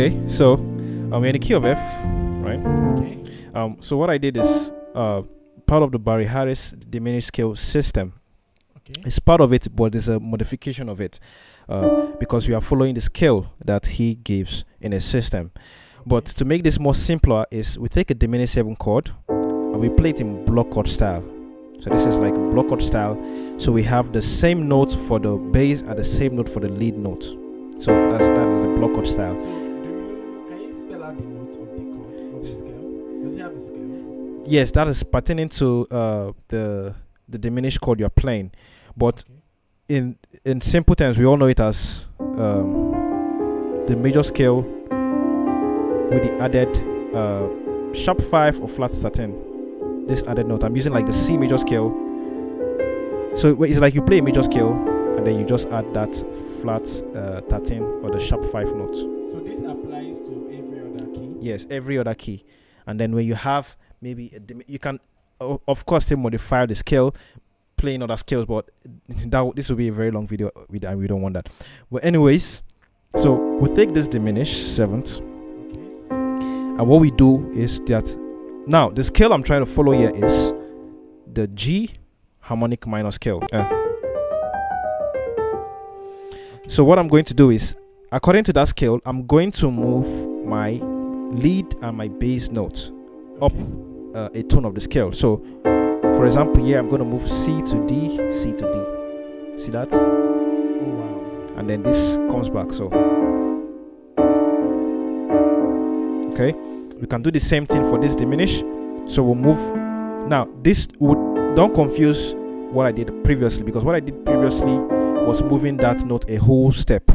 Okay, so we're in the key of F, right? Okay. So what I did is part of the Barry Harris diminished scale system. Okay. It's part of it, but there's a modification of it because we are following the scale that he gives in a system. But to make this more simpler is we take a diminished 7 chord and we play it in block chord style. So this is like a block chord style. So we have the same note for the bass and the same note for the lead note. So that is a block chord style. So can you spell out the notes of the chord of the scale? Does it have a scale? Yes, that is pertaining to the diminished chord you're playing. But in simple terms, we all know it as the major scale with the added sharp 5 or flat 13. This added note. I'm using like the C major scale. So it's like you play a major scale and then you just add that flat 13 or the sharp 5 note. So this applies to every other key? Yes, every other key. And then when you have maybe you can of course still modify the scale, playing other scales, but this will be a very long video and we don't want that. But anyways, so we take this diminished 7th, and what we do is that now the scale I'm trying to follow here is the G harmonic minor scale. So what I'm going to do is, according to that scale, I'm going to move my lead and my bass notes up a tone of the scale. So for example, here I'm going to move C to D, C to D. See that? Oh wow. And then this comes back. So okay, we can do the same thing for this diminish. So we'll move. Now this don't confuse what I did previously, because what I did previously was moving that note a whole step.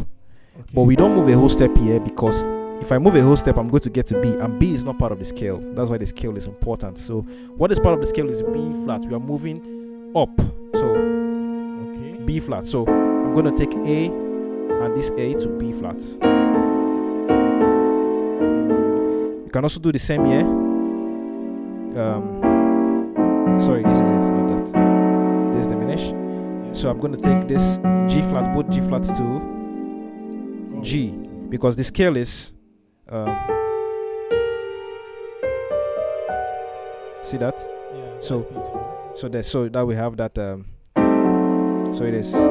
But we don't move a whole step here, because if I move a whole step, I'm going to get to B, and B is not part of the scale. That's why the scale is important. So what is part of the scale is B flat. We are moving up. So B flat. So I'm going to take A and this A to B flat. You can also do the same here. Sorry, this is it, not that. This diminish. So I'm going to take this G flat, both G flats to G, because the scale is see that? Yeah, that's so beautiful. so that we have that so it is. Okay,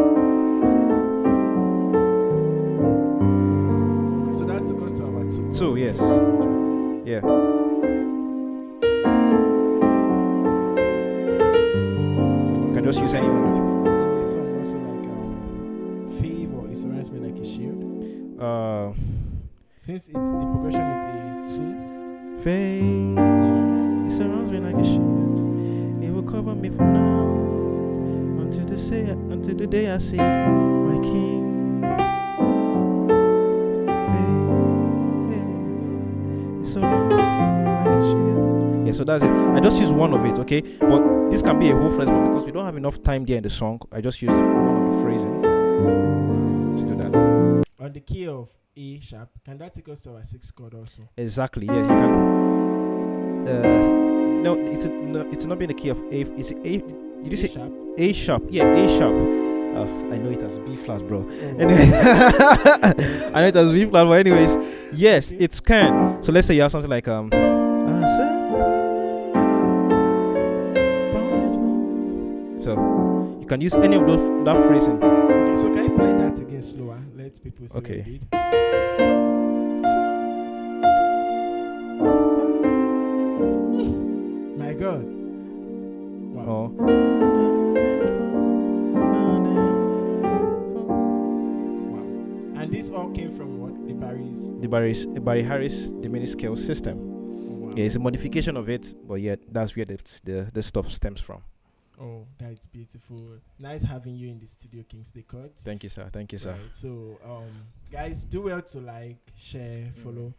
so that took us to our two. Yes. Yeah. You can just use any one. Is it in this song also like Fave, or it surrounds me like a shield? Since the progression is a 2. Fade, it surrounds me like a shield. It will cover me from now until the day I see my King. Fade, it surrounds me like a shield. Yeah, so that's it. I just use one of it, okay? But this can be a whole phrase, but because we don't have enough time there in the song, I just use one of the phrasing to do that. On the key of A sharp, can that take us to our 6th chord also? Exactly. Yes, you can. No, it's not being the key of A. It's A. Did you say sharp? A sharp? Yeah, A sharp. I know it as B flat, bro. Oh. Anyway, I know it as B flat, but anyways, yes, it can. So let's say you have something like so you can use any of that phrasing. Okay, so can you play that again slower? Let people see what you did. My God. Wow. Oh. Wow. And this all came from what? The Barry Harris diminished scale system. Oh, wow. Yeah, it's a modification of it, but yeah, that's where the stuff stems from. Oh, that's beautiful. Nice having you in the studio, Kingsley Court. Thank you, sir. Thank you, sir. Right, so, guys, do well to like, share, follow.